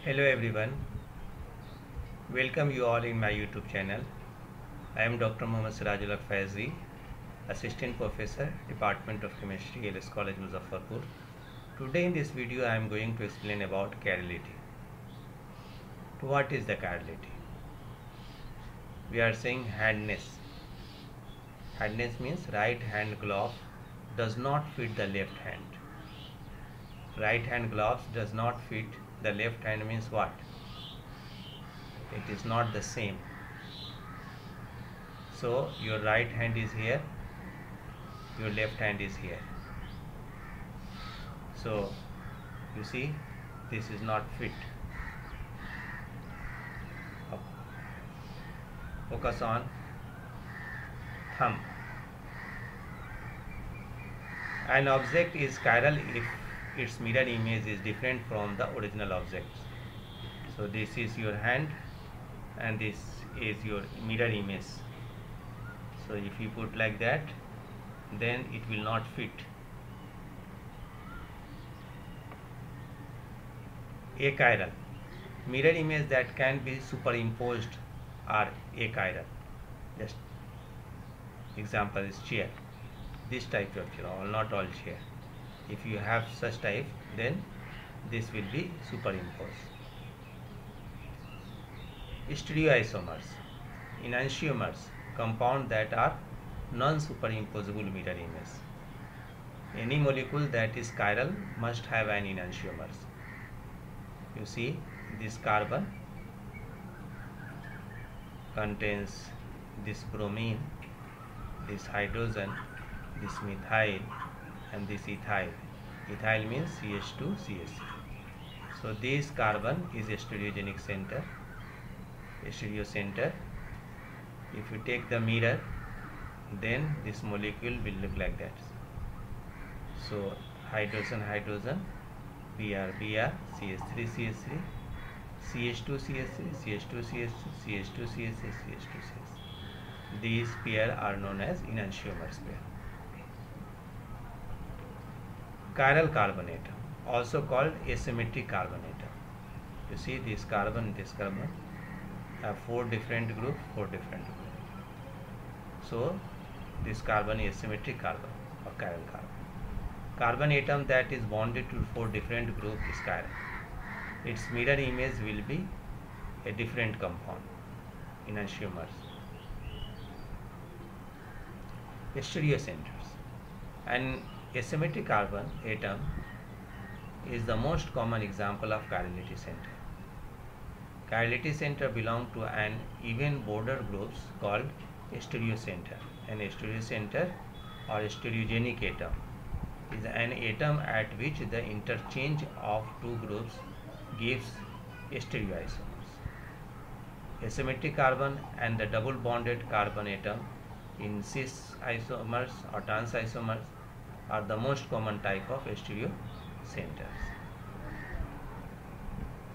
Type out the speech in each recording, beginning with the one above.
Hello everyone, welcome you all in my YouTube channel. I am Dr. Mohammad Sirajul Haq Faizi, Assistant Professor, Department of Chemistry, LS College, Muzaffarpur. Today in this video I am going to explain about chirality. What is the chirality? We are saying handness. Handness means right hand glove does not fit the left hand. Right hand gloves does not fit the left hand means what? It is not the same. So your right hand is here, your left hand is here. So you see, this is not fit. Focus on thumb. An object is chiral if its mirror image is different from the original object. So this is your hand and this is your mirror image. So if you put like that, then it will not fit. Achiral. Mirror image that can be superimposed are achiral. Just example is chair. This type of chair, not all chair. If you have such type, then this will be superimposed. Stereoisomers. Enantiomers, compound that are non-superimposable mirror image. Any molecule that is chiral must have an enantiomer. You see, this carbon contains this bromine, this hydrogen, this methyl, and this ethyl. Ethyl means CH2CH3. So this carbon is a stereogenic center, a stereo center. If you take the mirror, then this molecule will look like that. So hydrogen, hydrogen, Br, Br, CH3, CH3, CH2, CH3, CH2, CH3, CH2, CH3, CH2, CH3. These pair are known as enantiomers pair. Chiral carbon atom, also called asymmetric carbon atom. You see, this carbon have 4 different groups, 4 different groups. So this carbon is asymmetric carbon or chiral carbon. Carbon atom that is bonded to 4 different groups is chiral. Its mirror image will be a different compound, enantiomers. Stereocenters. An asymmetric carbon atom is the most common example of chirality center. Chirality center belong to an even border groups called stereocenter. An stereocenter or stereogenic atom is an atom at which the interchange of 2 groups gives stereoisomers. Asymmetric carbon and the double bonded carbon atom in cis isomers or trans isomers are the most common type of stereocenters.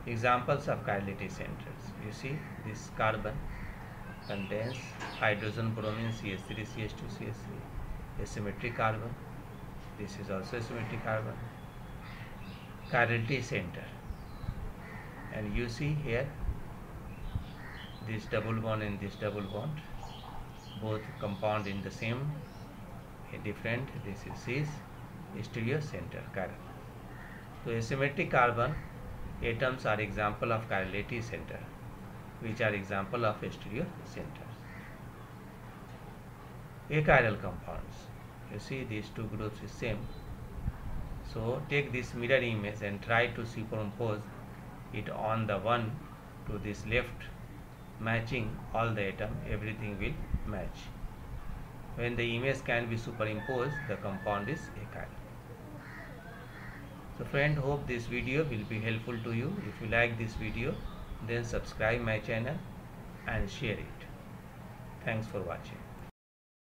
Examples of chirality centers. You see, this carbon contains hydrogen, bromine, CH3, CH2, CH3. Asymmetric carbon. This is also asymmetric carbon. Chirality center. And you see here, this double bond and this double bond, both compound in the same, different. This is cis stereocenter chiral. So asymmetric carbon atoms are example of chirality center, which are example of stereocenters. Achiral compounds. You see, these 2 groups is same. So take this mirror image and try to superimpose it on the one to this left, matching all the atom, everything will match. When the image can be superimposed, the compound is achiral. So friend, hope this video will be helpful to you. If you like this video, then subscribe my channel and share it. Thanks for watching.